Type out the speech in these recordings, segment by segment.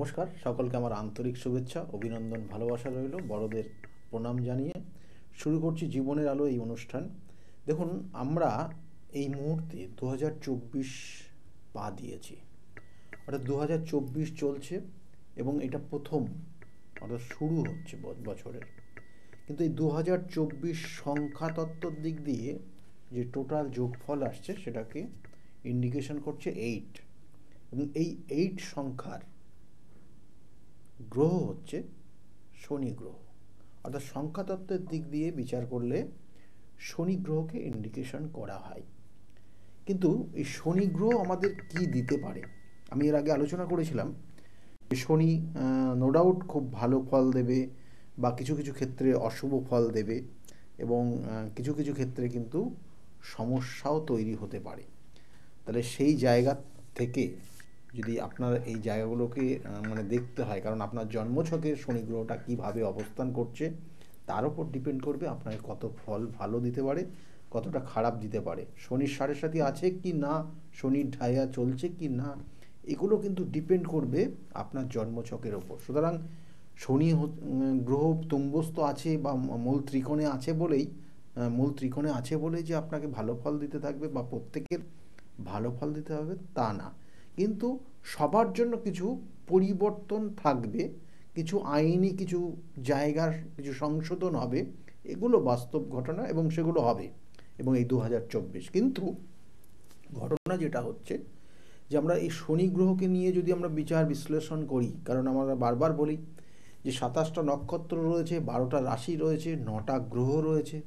নমস্কার, সকলকে আমার আন্তরিক শুভেচ্ছা, অভিনন্দন, ভালোবাসা রইল। বড়দের প্রণাম জানিয়ে শুরু করছি জীবনের আলো এই অনুষ্ঠান। দেখুন, আমরা এই মুহূর্তে 2024 পা দিয়েছি, অর্থাৎ 2024 চলছে এবং এটা প্রথম, অর্থাৎ শুরু হচ্ছে বছরের। কিন্তু এই 2024 সংখ্যাতত্ত্বর দিক দিয়ে যে টোটাল যোগফল আসছে সেটাকে ইন্ডিকেশন করছে 8, এবং এই 8 সংখ্যার গ্রহ হচ্ছে শনি গ্রহ। অর্থাৎ সংখ্যাতত্ত্বের দিক দিয়ে বিচার করলে শনি গ্রহকে ইন্ডিকেশন করা হয়। কিন্তু এই শনি গ্রহ আমাদের কি দিতে পারে? আমি এর আগে আলোচনা করেছিলাম যে শনি নো ডাউট খুব ভালো ফল দেবে, বা কিছু কিছু ক্ষেত্রে অশুভ ফল দেবে, এবং কিছু কিছু ক্ষেত্রে কিন্তু সমস্যাও তৈরি হতে পারে। তাহলে সেই জায়গা থেকে যদি আপনার এই জায়গাগুলোকে দেখতে হয়, কারণ আপনার জন্মছকে শনি গ্রহটা কীভাবে অবস্থান করছে তার উপর ডিপেন্ড করবে আপনাকে কত ফল ভালো দিতে পারে, কতটা খারাপ দিতে পারে। শনির সাড়ে সাথী আছে কি না, শনির ঢাইয়া চলছে কি না, এগুলো কিন্তু ডিপেন্ড করবে আপনার জন্মছকের ওপর। সুতরাং শনি গ্রহ তুম্বস্থ আছে বা মূল ত্রিকোণে আছে বলেই যে আপনাকে ভালো ফল দিতে থাকবে বা প্রত্যেকের ভালো ফল দিতে হবে তা না। কিন্তু সবার জন্য কিছু পরিবর্তন থাকবে, কিছু আইনি কিছু জায়গার কিছু সংশোধন হবে, এগুলো বাস্তব ঘটনা এবং সেগুলো হবে এবং এই 2024। কিন্তু ঘটনা যেটা হচ্ছে যে আমরা এই শনি গ্রহকে নিয়ে যদি আমরা বিচার বিশ্লেষণ করি, কারণ আমরা বারবার বলি যে 27টা নক্ষত্র রয়েছে, 12টা রাশি রয়েছে, 9টা গ্রহ রয়েছে,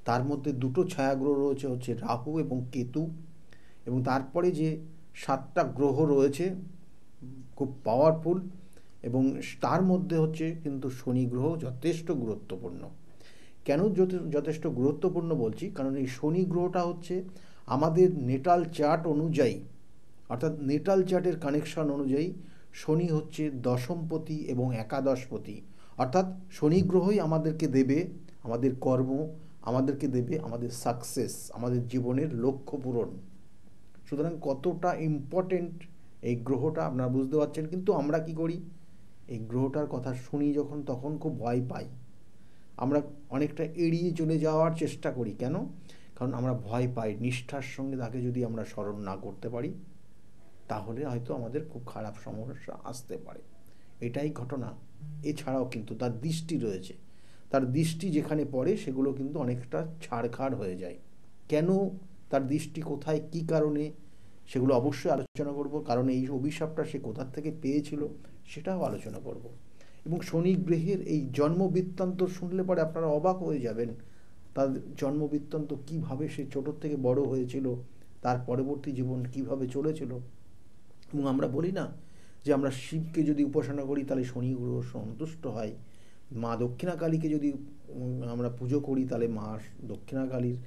তার মধ্যে 2টো ছায়াগ্রহ রয়েছে, হচ্ছে রাহু এবং কেতু, এবং তারপরে যে 7টা গ্রহ রয়েছে খুব পাওয়ারফুল, এবং তার মধ্যে হচ্ছে কিন্তু শনি গ্রহ যথেষ্ট গুরুত্বপূর্ণ। কেন যথেষ্ট গুরুত্বপূর্ণ বলছি? কারণ এই শনি গ্রহটা হচ্ছে আমাদের নেটাল চার্ট অনুযায়ী, অর্থাৎ নেটাল চার্টের কানেকশন অনুযায়ী শনি হচ্ছে দশমপতি এবং একাদশপতি। অর্থাৎ শনি গ্রহই আমাদেরকে দেবে আমাদের কর্ম, আমাদেরকে দেবে আমাদের সাকসেস, আমাদের জীবনের লক্ষ্য পূরণ। সুতরাং কতটা ইম্পর্টেন্ট এই গ্রহটা আপনারা বুঝতে পারছেন। কিন্তু আমরা কি করি, এই গ্রহটার কথা শুনি যখন তখন খুব ভয় পাই, আমরা অনেকটা এড়িয়ে চলে যাওয়ার চেষ্টা করি। কেন? কারণ আমরা ভয় পাই নিষ্ঠার সঙ্গে তাকে যদি আমরা স্মরণ না করতে পারি তাহলে হয়তো আমাদের খুব খারাপ সমস্যা আসতে পারে, এটাই ঘটনা। এছাড়াও কিন্তু তার দৃষ্টি রয়েছে, তার দৃষ্টি যেখানে পড়ে সেগুলো কিন্তু অনেকটা ছাড়খাড় হয়ে যায়। কেন তার দৃষ্টি, কোথায়, কি কারণে, সেগুলো অবশ্যই আলোচনা করব। কারণ এই অভিশাপটা সে কোথার থেকে পেয়েছিল সেটাও আলোচনা করব। এবং শনি গ্রহের এই জন্মবৃত্তান্ত শুনলে পরে আপনারা অবাক হয়ে যাবেন, তার জন্মবৃত্তান্ত কীভাবে সে ছোটোর থেকে বড় হয়েছিল, তার পরবর্তী জীবন কিভাবে চলেছিল। এবং আমরা বলি না যে আমরা শিবকে যদি উপাসনা করি তাহলে শনি গ্রহ সন্তুষ্ট হয়, মা দক্ষিণাকালীকে যদি আমরা পুজো করি তাহলে মা দক্ষিণাকালীর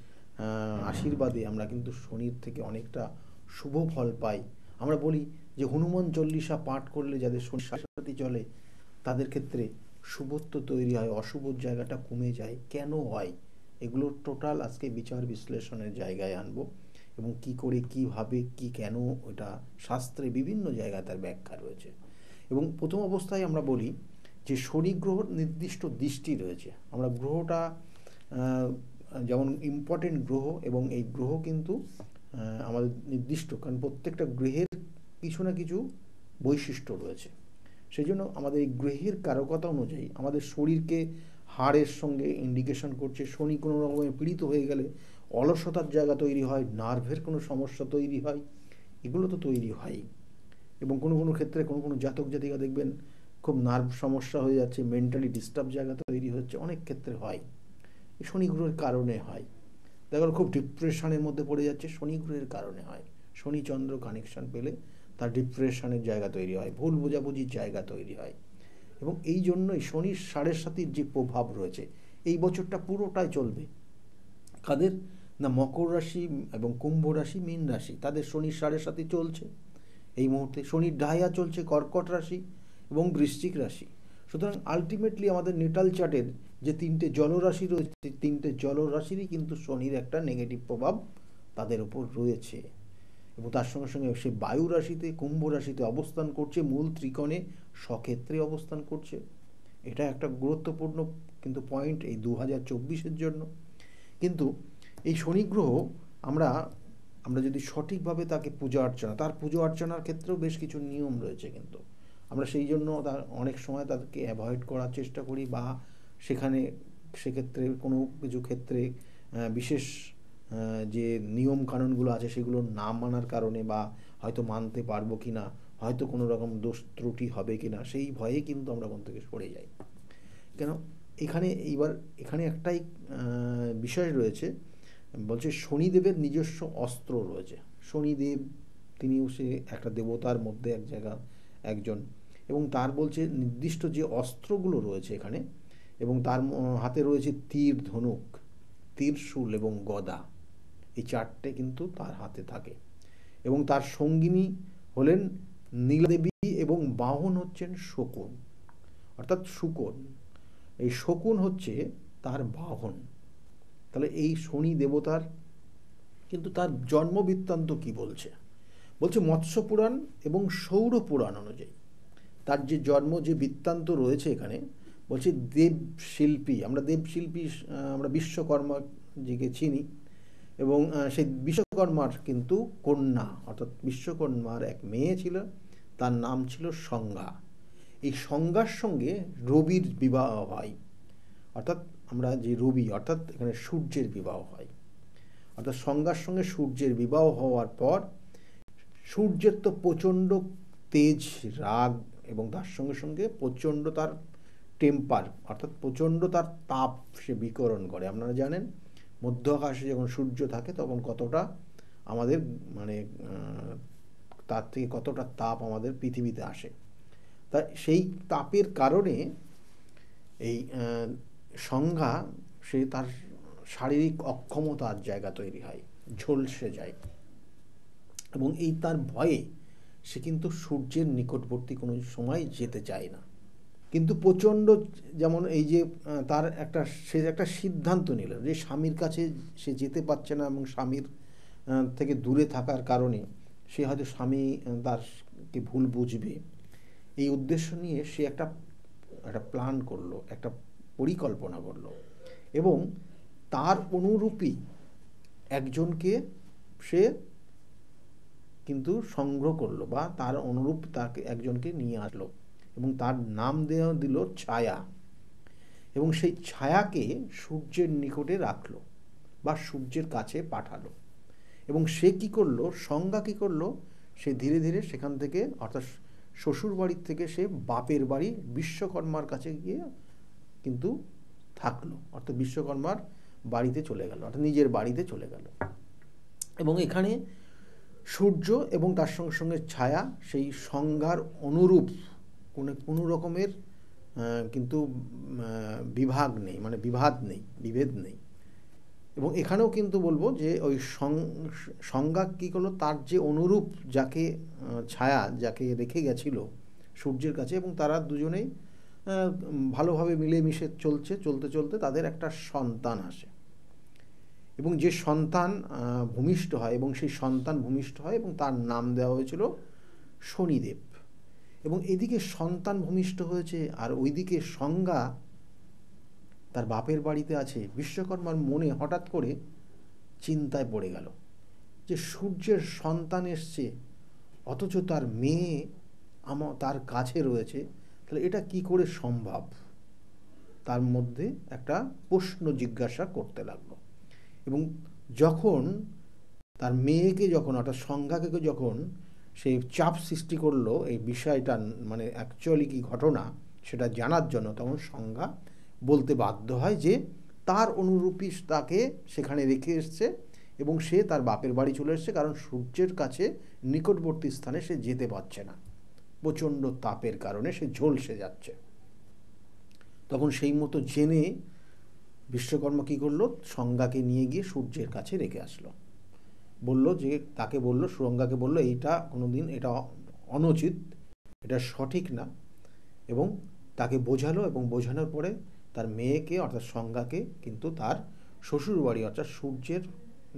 আশীর্বাদে আমরা কিন্তু শনির থেকে অনেকটা শুভ ফল পাই। আমরা বলি যে হনুমান চল্লিশা পাঠ করলে যাদের শনি সাথে চলে তাদের ক্ষেত্রে শুভত্ব তৈরি হয়, অশুভ জায়গাটা কমে যায়। কেন হয় এগুলোর টোটাল আজকে বিচার বিশ্লেষণের জায়গায় আনবো, এবং কি করে, কিভাবে, কি কেন, ওটা শাস্ত্রে বিভিন্ন জায়গায় তার ব্যাখ্যা রয়েছে। এবং প্রথম অবস্থায় আমরা বলি যে শনি গ্রহর নির্দিষ্ট দৃষ্টি রয়েছে। আমরা গ্রহটা যেমন ইম্পর্টেন্ট গ্রহ, এবং এই গ্রহ কিন্তু আমাদের নির্দিষ্ট, কারণ প্রত্যেকটা গ্রহের কিছু না কিছু বৈশিষ্ট্য রয়েছে। সেই জন্য আমাদের এই গ্রহের কারকতা অনুযায়ী আমাদের শরীরকে হাড়ের সঙ্গে ইন্ডিকেশন করছে। শনি কোনো রকমের পীড়িত হয়ে গেলে অলসতার জায়গা তৈরি হয়, নার্ভের কোনো সমস্যা তৈরি হয়, এগুলো তো তৈরি হয়। এবং কোনো কোনো ক্ষেত্রে কোনো কোনো জাতক জাতিকা দেখবেন খুব নার্ভ সমস্যা হয়ে যাচ্ছে, মেন্টালি ডিস্টার্ব জায়গা তৈরি হচ্ছে, অনেক ক্ষেত্রে হয়। এই শনি গ্রহের কারণে হয়। দেখো খুব ডিপ্রেশনের মধ্যে পড়ে যাচ্ছে, শনি গ্রহের কারণে হয়। শনি চন্দ্র কানেকশন পেলে তার ডিপ্রেশনের জায়গা তৈরি হয়, ভুল বোঝাবুঝির জায়গা তৈরি হয়। এবং এই জন্যই শনির সাড়ে সাতির যে প্রভাব রয়েছে এই বছরটা পুরোটাই চলবে কাদের না, মকর রাশি এবং কুম্ভ রাশি, মীন রাশি, তাদের শনির সাড়ে সাতি চলছে এই মুহূর্তে। শনির ঢাইয়া চলছে কর্কট রাশি এবং বৃশ্চিক রাশি। সুতরাং আলটিমেটলি আমাদের নেটাল চার্টের যে 3টে জলরাশি রয়েছে, 3টে জলরাশিরই কিন্তু শনির একটা নেগেটিভ প্রভাব তাদের উপর রয়েছে। এবং তার সঙ্গে সঙ্গে সে বায়ু রাশিতে, কুম্ভ রাশিতে অবস্থান করছে, মূল ত্রিকোণে স্বক্ষেত্রে অবস্থান করছে। এটা একটা গুরুত্বপূর্ণ কিন্তু পয়েন্ট এই 2024-এর জন্য। কিন্তু এই শনি গ্রহ আমরা আমরা যদি সঠিকভাবে তাকে পূজা অর্চনা, তার পুজো অর্চনার ক্ষেত্রেও বেশ কিছু নিয়ম রয়েছে, কিন্তু আমরা সেই জন্য তার অনেক সময় তাদেরকে অ্যাভয়েড করার চেষ্টা করি, বা সেখানে সেক্ষেত্রে কোনো কিছু ক্ষেত্রে বিশেষ যে নিয়ম কানুনগুলো আছে সেগুলো না মানার কারণে, বা হয়তো মানতে পারবো কি না, হয়তো কোনো রকম দোষ ত্রুটি হবে কি না, সেই ভয়ে কিন্তু আমরা মন থেকে সরে যাই। কেন এখানে একটাই বিষয় রয়েছে, বলছে শনিদেবের নিজস্ব অস্ত্র রয়েছে। শনিদেব তিনিও সে একটা দেবতার মধ্যে একজন, এবং তার বলছে নির্দিষ্ট যে অস্ত্রগুলো রয়েছে এখানে, এবং তার হাতে রয়েছে তীর, ধনুক, ত্রিশূল এবং গদা। এই চারটে কিন্তু তার হাতে থাকে, এবং তার সঙ্গিনী হলেন নীলাদেবী, এবং বাহন হচ্ছেন শকুন, অর্থাৎ শুকন। এই শকুন হচ্ছে তার বাহন। তাহলে এই শনি দেবতার কিন্তু তার জন্ম বৃত্তান্ত কি বলছে? বলছে মৎস্য পুরাণ এবং সৌর পুরাণ অনুযায়ী তার যে জন্ম, যে বৃত্তান্ত রয়েছে এখানে, বলছে দেবশিল্পী, আমরা বিশ্বকর্মা জিকে চিনি, এবং সেই বিশ্বকর্মার কিন্তু কন্যা, অর্থাৎ বিশ্বকর্মার এক মেয়ে ছিল, তার নাম ছিল সংজ্ঞা। এই সংজ্ঞার সঙ্গে রবির বিবাহ হয়, অর্থাৎ আমরা যে রবি, অর্থাৎ এখানে সূর্যের বিবাহ হয়, অর্থাৎ সংজ্ঞার সঙ্গে সূর্যের বিবাহ হওয়ার পর সূর্যের তো প্রচণ্ড তেজ, রাগ, এবং তার সঙ্গে সঙ্গে প্রচণ্ড তার টেম্পার, অর্থাৎ প্রচণ্ড তার তাপ সে বিকরণ করে। আপনারা জানেন মধ্য আকাশে যখন সূর্য থাকে তখন কতটা আমাদের তার থেকে কতটা তাপ আমাদের পৃথিবীতে আসে। তা সেই তাপের কারণে এই সংজ্ঞা, সে তার শারীরিক অক্ষমতার জায়গা তৈরি হয়, ঝলসে যায়, এবং এই তার ভয়ে সে কিন্তু সূর্যের নিকটবর্তী কোনো সময় যেতে চায় না। কিন্তু প্রচণ্ড, যেমন এই যে সে একটা সিদ্ধান্ত নিল যে স্বামীর কাছে সে যেতে পারছে না, এবং স্বামীর থেকে দূরে থাকার কারণে সে হয়তো স্বামী তারকে ভুল বুঝবে, এই উদ্দেশ্য নিয়ে সে একটা প্ল্যান করলো, একটা পরিকল্পনা করলো, এবং তার অনুরূপী একজনকে সে কিন্তু সংগ্রহ করলো, বা তার অনুরূপ তাকে একজনকে নিয়ে আসলো, এবং তার নাম দিল ছায়া, এবং সেই ছায়াকে সূর্যের নিকটে রাখলো বা সূর্যের কাছে পাঠালো। এবং সে কি করলো, সংজ্ঞা কি করলো, সে ধীরে ধীরে সেখান থেকে, অর্থাৎ শ্বশুর বাড়ির থেকে সে বাপের বাড়ি বিশ্বকর্মার কাছে গিয়ে কিন্তু থাকলো, অর্থাৎ বিশ্বকর্মার বাড়িতে চলে গেল, অর্থাৎ নিজের বাড়িতে চলে গেল। এবং এখানে সূর্য এবং তার সঙ্গে সঙ্গে ছায়া সেই সংজ্ঞার অনুরূপ কোনো রকমের কিন্তু বিভাগ নেই, বিভেদ নেই। এবং এখানেও কিন্তু বলবো যে ওই সংজ্ঞা কী করলো, তার যে অনুরূপ ছায়া যাকে রেখে গেছিল সূর্যের কাছে, এবং তারা দুজনেই ভালোভাবে মিলেমিশে চলতে চলতে তাদের একটা সন্তান আসে, এবং যে সন্তান ভূমিষ্ঠ হয়, এবং সেই সন্তান ভূমিষ্ঠ হয় এবং তার নাম দেওয়া হয়েছিল শনিদেব। এবং এদিকে সন্তান ভূমিষ্ঠ হয়েছে, আর ওইদিকে সংজ্ঞা তার বাপের বাড়িতে আছে। বিশ্বকর্মার মনে হঠাৎ করে চিন্তায় পড়ে গেল যে সূর্যের সন্তান এসছে, অথচ তার মেয়ে তার কাছে রয়েছে, তাহলে এটা কি করে সম্ভব? তার মধ্যে একটা প্রশ্ন জিজ্ঞাসা করতে লাগলো। এবং যখন তার মেয়েকে, অর্থাৎ সংজ্ঞাকে যখন সেই চাপ সৃষ্টি করলো এই বিষয়টা, অ্যাকচুয়ালি কি ঘটনা সেটা জানার জন্য, তখন সংজ্ঞা বলতে বাধ্য হয় যে তার অনুরূপী তাকে সেখানে রেখে এসছে, এবং সে তার বাপের বাড়ি চলে এসছে, কারণ সূর্যের কাছে নিকটবর্তী স্থানে সে যেতে পারছে না, প্রচণ্ড তাপের কারণে সে ঝলসে যাচ্ছে। তখন সেই মতো জেনে বিশ্বকর্মা কী করলো, সংজ্ঞাকে নিয়ে গিয়ে সূর্যের কাছে রেখে আসলো। সংজ্ঞাকে বললো এইটা কোনোদিন, এটা অনুচিত, এটা সঠিক না, এবং তাকে বোঝালো, এবং বোঝানোর পরে তার মেয়েকে, অর্থাৎ সংজ্ঞাকে কিন্তু তার শ্বশুর বাড়ি, অর্থাৎ সূর্যের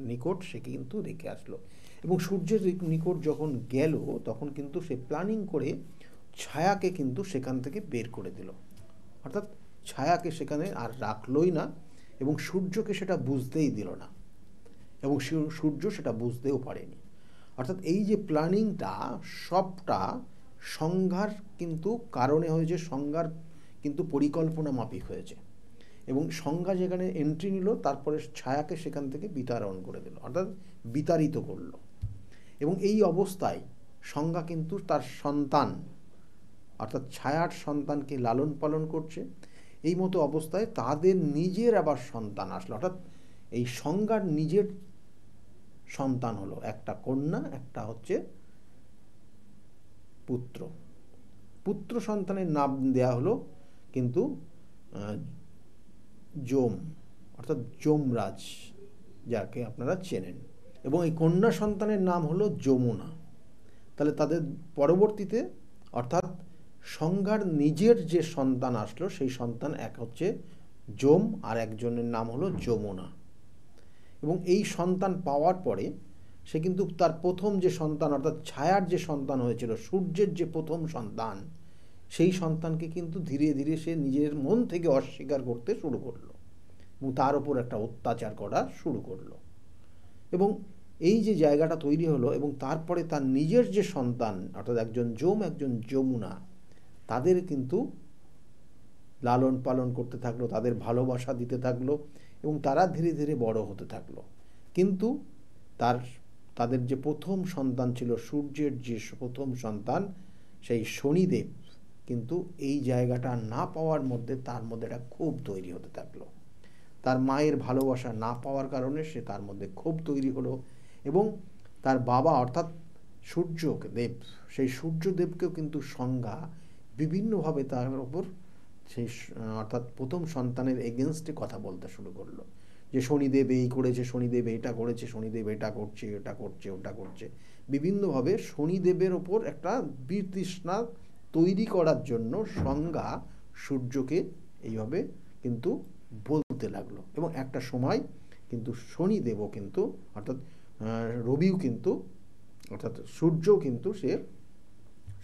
নিকট সে কিন্তু রেখে আসলো। এবং সূর্যের নিকট যখন গেল তখন কিন্তু সে প্ল্যানিং করে ছায়াকে কিন্তু সেখান থেকে বের করে দিল, অর্থাৎ ছায়াকে সেখানে আর রাখলই না এবং সূর্যকে সেটা বুঝতেই দিল না এবং সূর্য সেটা বুঝতেও পারেনি। অর্থাৎ এই যে প্ল্যানিংটা সবটা সংজ্ঞার কিন্তু কারণে হয়েছে, সংজ্ঞার কিন্তু পরিকল্পনা মাফিক হয়েছে এবং সংজ্ঞা যেখানে এন্ট্রি নিল তারপরে ছায়াকে সেখান থেকে বিতাড়ন করে দিল, অর্থাৎ বিতাড়িত করলো। এবং এই অবস্থায় সংজ্ঞা কিন্তু তার সন্তান অর্থাৎ ছায়ার সন্তানকে লালন পালন করছে। এই মতো অবস্থায় তাদের নিজের আবার সন্তান আসলো, অর্থাৎ এই সংজ্ঞার নিজের সন্তান হলো, একটা কন্যা, একটা হচ্ছে পুত্র। পুত্র সন্তানের নাম দেয়া হলো কিন্তু যম, অর্থাৎ যমরাজ, যাকে আপনারা চেনেন, এবং এই কন্যা সন্তানের নাম হলো যমুনা। তাহলে তাদের পরবর্তীতে অর্থাৎ সংজ্ঞার নিজের যে সন্তান আসলো সেই সন্তান এক হচ্ছে যম আর একজনের নাম হলো যমুনা। এবং এই সন্তান পাওয়ার পরে সে কিন্তু তার প্রথম যে সন্তান অর্থাৎ ছায়ার যে সন্তান হয়েছিল, সূর্যের যে প্রথম সন্তান, সেই সন্তানকে কিন্তু ধীরে ধীরে সে নিজের মন থেকে অস্বীকার করতে শুরু করলো এবং তার উপর একটা অত্যাচার করা শুরু করলো। এবং এই যে জায়গাটা তৈরি হলো এবং তারপরে তার নিজের যে সন্তান অর্থাৎ একজন যম একজন যমুনা, তাদের কিন্তু লালন পালন করতে থাকলো, তাদের ভালোবাসা দিতে থাকলো এবং তারা ধীরে ধীরে বড় হতে থাকলো। কিন্তু তাদের যে প্রথম সন্তান ছিল, সূর্যের যে প্রথম সন্তান, সেই শনিদেব কিন্তু এই জায়গাটা না পাওয়ার মধ্যে তার মধ্যে একটা ক্ষোভ তৈরি হতে থাকলো। তার মায়ের ভালোবাসা না পাওয়ার কারণে সে তার মধ্যে ক্ষোভ তৈরি হলো এবং তার বাবা অর্থাৎ সূর্যদেব, সেই সূর্যদেবকেও কিন্তু সংজ্ঞা বিভিন্নভাবে তার ওপর সেই অর্থাৎ প্রথম সন্তানের এগেনস্টে কথা বলতে শুরু করলো, যে শনিদেব এই করেছে, শনিদেব এটা করেছে, শনিদেব এটা করছে, এটা করছে, ওটা করছে। বিভিন্নভাবে শনিদেবের ওপর একটা বিতৃষ্ণা তৈরি করার জন্য সংজ্ঞা সূর্যকে এইভাবে কিন্তু বলতে লাগলো। এবং একটা সময় কিন্তু শনিদেবও কিন্তু অর্থাৎ রবিও কিন্তু অর্থাৎ সূর্যও কিন্তু সে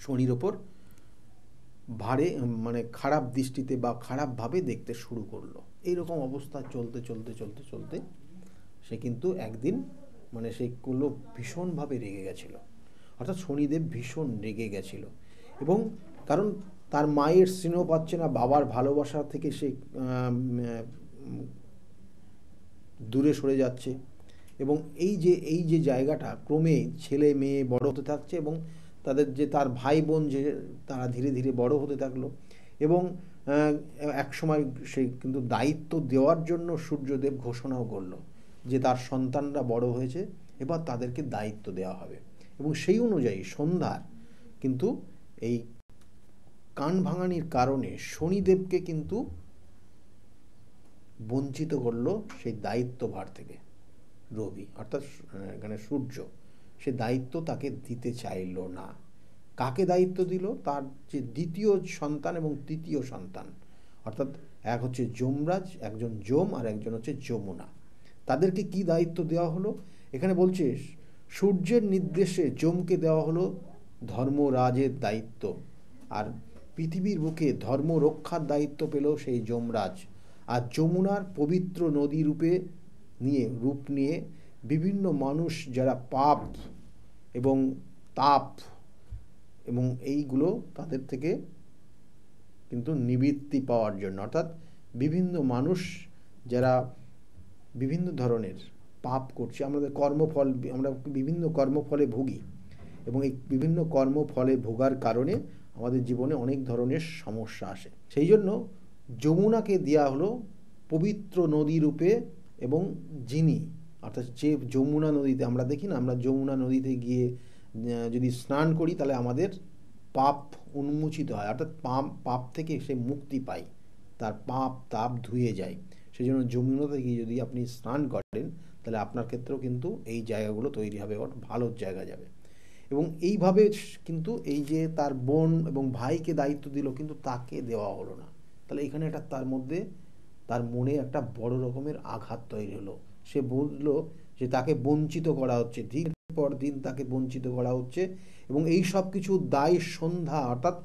শনির ওপর ভারে মানে খারাপ দৃষ্টিতে বা খারাপভাবে দেখতে শুরু করলো। এইরকম অবস্থা চলতে চলতে চলতে চলতে সে কিন্তু একদিন মানে সেগুলো ভীষণভাবে রেগে গেছিল, অর্থাৎ শনিদেব ভীষণ রেগে গেছিল এবং কারণ তার মায়ের স্নেহ পাচ্ছে না, বাবার ভালোবাসা থেকে সে দূরে সরে যাচ্ছে এবং এই যে জায়গাটা ক্রমে ছেলে মেয়ে বড় হতে থাকছে এবং তাদের যে তার ভাই বোন যে তারা ধীরে ধীরে বড় হতে থাকলো এবং এক সময় সে কিন্তু দায়িত্ব দেওয়ার জন্য সূর্যদেব ঘোষণাও করলো যে তার সন্তানরা বড় হয়েছে, এবার তাদেরকে দায়িত্ব দেওয়া হবে। এবং সেই অনুযায়ী সন্ধ্যার কিন্তু এই কান ভাঙানির কারণে শনিদেবকে কিন্তু বঞ্চিত করলো সেই দায়িত্বভার থেকে রবি, অর্থাৎ এখানে সূর্য সে দায়িত্ব তাকে দিতে চাইল না। কাকে দায়িত্ব দিল? তার যে দ্বিতীয় সন্তান এবং তৃতীয় সন্তান, অর্থাৎ এক হচ্ছে যমরাজ, একজন যম আর একজন হচ্ছে যমুনা। তাদেরকে কি দায়িত্ব দেওয়া হলো? এখানে বলছে সূর্যের নির্দেশে যমকে দেওয়া হলো ধর্মরাজের দায়িত্ব, আর পৃথিবীর বুকে ধর্ম রক্ষার দায়িত্ব পেল সেই যমরাজ। আর যমুনার পবিত্র নদী রূপ নিয়ে বিভিন্ন মানুষ যারা পাপ এবং তাপ এবং এইগুলো তাদের থেকে কিন্তু নিবৃত্তি পাওয়ার জন্য, অর্থাৎ বিভিন্ন মানুষ যারা বিভিন্ন ধরনের পাপ করছে, আমাদের কর্মফল, আমরা বিভিন্ন কর্মফলে ভুগি এবং এই বিভিন্ন কর্মফলে ভোগার কারণে আমাদের জীবনে অনেক ধরনের সমস্যা আসে। সেই জন্য যমুনাকে দেওয়া হলো পবিত্র নদী রূপে এবং যিনি অর্থাৎ যে যমুনা নদীতে আমরা দেখি না, আমরা যমুনা নদীতে গিয়ে যদি স্নান করি তাহলে আমাদের পাপ উন্মোচিত হয়, অর্থাৎ পাপ থেকে সে মুক্তি পায়, তার পাপ তাপ ধুয়ে যায়। সেই জন্য যমুনাতে গিয়ে যদি আপনি স্নান করেন তাহলে আপনার ক্ষেত্রেও কিন্তু এই জায়গাগুলো তৈরি হবে, ভালো জায়গা যাবে। এবং এইভাবে কিন্তু এই যে তার বোন এবং ভাইকে দায়িত্ব দিল কিন্তু তাকে দেওয়া হলো না, তাহলে এখানে একটা তার মনে একটা বড় রকমের আঘাত তৈরি হলো। সে বুঝলো যে তাকে বঞ্চিত করা হচ্ছে। ঠিক পর দিন তাকে বঞ্চিত করা হচ্ছে, এবং এই সব কিছু দায় সন্ধ্যা, অর্থাৎ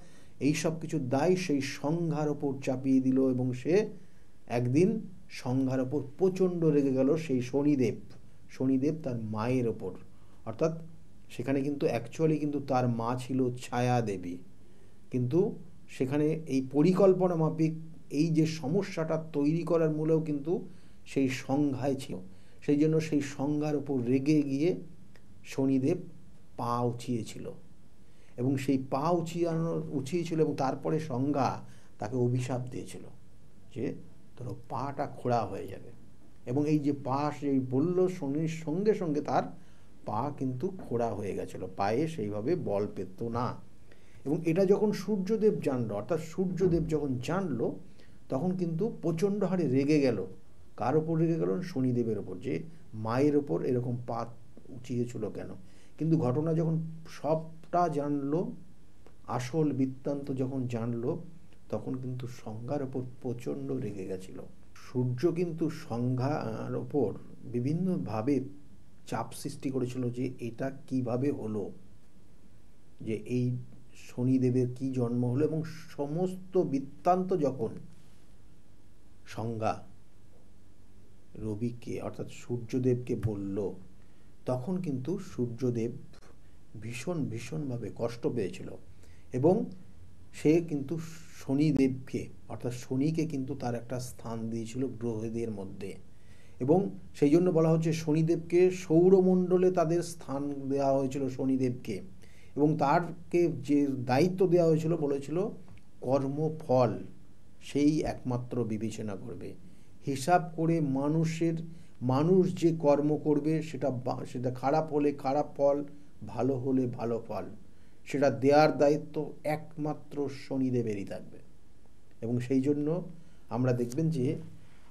এই সব কিছু দায় সেই সংজ্ঞার ওপর চাপিয়ে দিল, এবং সে একদিন সংজ্ঞার ওপর প্রচণ্ড রেগে গেল সেই শনিদেব তার মায়ের ওপর। অর্থাৎ সেখানে কিন্তু অ্যাকচুয়ালি কিন্তু তার মা ছিল ছায়া দেবী, কিন্তু সেখানে এই পরিকল্পনা মাফিক এই যে সমস্যাটা তৈরি করার মূলেও কিন্তু সেই সংজ্ঞায় ছিল। সেই জন্য সেই সংজ্ঞার ওপর রেগে গিয়ে শনিদেব পা উঁচিয়েছিল, এবং সেই পা উঁচিয়েছিল, এবং তারপরে সংজ্ঞা তাকে অভিশাপ দিয়েছিল যে তোর পাটা খোঁড়া হয়ে যাবে। এবং এই যে পা সেই বলল, শনির সঙ্গে সঙ্গে তার পা কিন্তু খোঁড়া হয়ে গেছিল, পায়ে সেইভাবে বল পেত না। এবং এটা যখন সূর্যদেব জানলো, অর্থাৎ সূর্যদেব যখন জানলো, তখন কিন্তু প্রচণ্ড হারে রেগে গেল। কার ওপর রেগে গেল? শনিদেবের ওপর, যে মায়ের ওপর এরকম পা উঁচিয়েছিল কেন। কিন্তু ঘটনা যখন সবটা জানলো, আসল বৃত্তান্ত যখন জানলো, তখন কিন্তু সংজ্ঞার ওপর প্রচণ্ড রেগে গেছিল। সূর্য কিন্তু সংজ্ঞার ওপর বিভিন্নভাবে চাপ সৃষ্টি করেছিল যে এটা কিভাবে হলো, যে এই শনিদেবের কি জন্ম হলো, এবং সমস্ত বৃত্তান্ত যখন সংজ্ঞা রবিকে অর্থাৎ সূর্যদেবকে বলল, তখন কিন্তু সূর্যদেব ভীষণভাবে কষ্ট পেয়েছিল, এবং সে কিন্তু শনিদেবকে অর্থাৎ শনিকে কিন্তু তার একটা স্থান দিয়েছিল গ্রহদের মধ্যে। এবং সেই জন্য বলা হচ্ছে শনিদেবকে সৌরমণ্ডলে তাদের স্থান দেওয়া হয়েছিল শনিদেবকে, এবং তারকে যে দায়িত্ব দেওয়া হয়েছিল, বলেছিল কর্মফল সেই একমাত্র বিবেচনা করবে, হিসাব করে মানুষ যে কর্ম করবে সেটা খারাপ হলে খারাপ ফল, ভালো হলে ভালো ফল, সেটা দেওয়ার দায়িত্ব একমাত্র শনিদেবেরই থাকবে। এবং সেই জন্য আমরা দেখবেন যে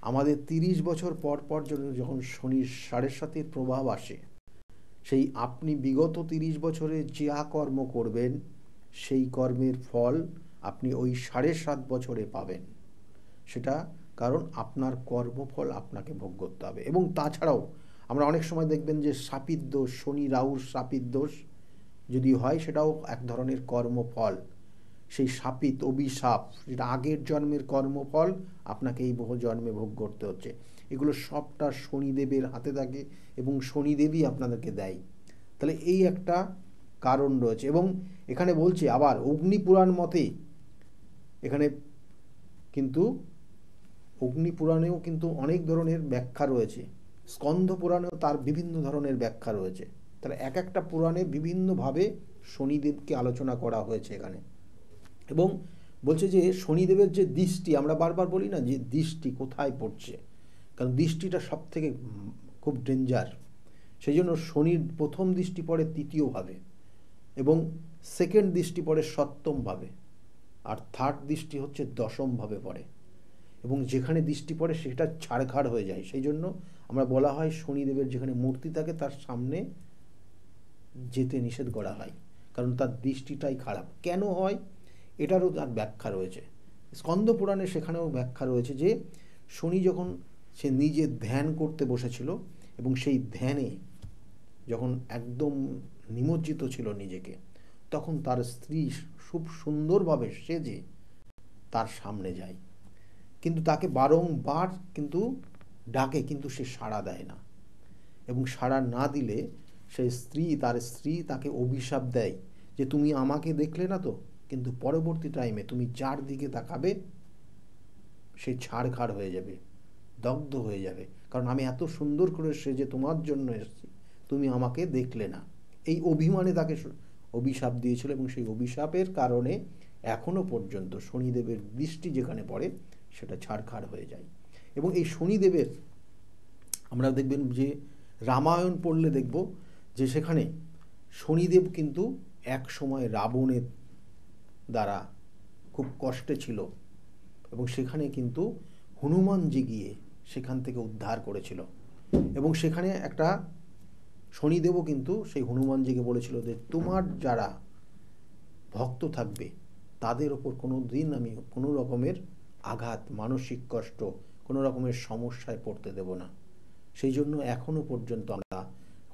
আমাদের 30 বছর পর যখন শনির 7.5 প্রভাব আসে, সেই আপনি বিগত 30 বছরে যা কর্ম করবেন সেই কর্মের ফল আপনি ওই 7.5 বছরে পাবেন। সেটা কারণ আপনার কর্মফল আপনাকে ভোগ করতে হবে। এবং তাছাড়াও আমরা অনেক সময় দেখবেন যে শাপিত দোষ, শনি রাহুর শাপিত দোষ যদি হয়, সেটাও এক ধরনের কর্মফল। সেই শাপিত অভিশাপ, যেটা আগের জন্মের কর্মফল আপনাকে এই বহু জন্মে ভোগ করতে হচ্ছে, এগুলো সবটা শনিদেবের হাতে থাকে, এবং শনিদেবই আপনাদেরকে দেয়। তাহলে এই একটা কারণ রয়েছে। এবং এখানে বলছে আবার অগ্নিপুরাণ মতে, এখানে কিন্তু অগ্নিপুরাণেও কিন্তু অনেক ধরনের ব্যাখ্যা রয়েছে, স্কন্ধ পুরাণেও তার বিভিন্ন ধরনের ব্যাখ্যা রয়েছে। তাহলে এক একটা পুরাণে বিভিন্নভাবে শনিদেবকে আলোচনা করা হয়েছে এখানে। এবং বলছে যে শনিদেবের যে দৃষ্টি, আমরা বারবার বলি না যে দৃষ্টি কোথায় পড়ছে, কারণ দৃষ্টিটা সব থেকে খুব ডেঞ্জার। সেই জন্য শনির প্রথম দৃষ্টি পড়ে 3য় ভাবে, এবং সেকেন্ড দৃষ্টি পড়ে 7ম ভাবে, আর থার্ড দৃষ্টি হচ্ছে 10ম ভাবে পড়ে, এবং যেখানে দৃষ্টি পড়ে সেটা ছাড়খাড় হয়ে যায়। সেই জন্য আমরা বলা হয় শনিদেবের যেখানে মূর্তি থাকে তার সামনে যেতে নিষেধ করা হয়, কারণ তার দৃষ্টিটাই খারাপ। কেন হয় এটারও তার ব্যাখ্যা রয়েছে, স্কন্দ পুরাণে সেখানেও ব্যাখ্যা রয়েছে যে শনি যখন সে নিজে ধ্যান করতে বসেছিল, এবং সেই ধ্যানে যখন একদম নিমজ্জিত ছিল নিজেকে, তখন তার স্ত্রী খুব সুন্দরভাবে সেজে তার সামনে যায়, কিন্তু তাকে বারংবার কিন্তু ডাকে, কিন্তু সে সাড়া দেয় না। এবং সাড়া না দিলে তার স্ত্রী তাকে অভিশাপ দেয় যে তুমি আমাকে দেখলে না তো, কিন্তু পরবর্তী টাইমে তুমি যার দিকে তাকাবে সে ছাড়খাড় হয়ে যাবে, দগ্ধ হয়ে যাবে, কারণ আমি এত সুন্দর করে সেজে তোমার জন্য এসেছি, তুমি আমাকে দেখলে না। এই অভিমানে তাকে অভিশাপ দিয়েছিল, এবং সেই অভিশাপের কারণে এখনো পর্যন্ত শনিদেবের দৃষ্টি যেখানে পড়ে সেটা ছাড়খাড় হয়ে যায়। এবং এই শনিদেবের আমরা দেখবেন যে রামায়ণ পড়লে দেখব যে সেখানে শনিদেব কিন্তু এক সময় রাবণের দ্বারা খুব কষ্টে ছিল, এবং সেখানে কিন্তু হনুমানজি গিয়ে সেখান থেকে উদ্ধার করেছিল। এবং সেখানে একটা শনিদেবও কিন্তু সেই হনুমানজিকে বলেছিল যে তোমার যারা ভক্ত থাকবে তাদের ওপর কোনো দিন আমি কোনো রকমের আঘাত, মানসিক কষ্ট, কোনো রকমের সমস্যায় পড়তে দেব না। সেই জন্য এখনো পর্যন্ত আমরা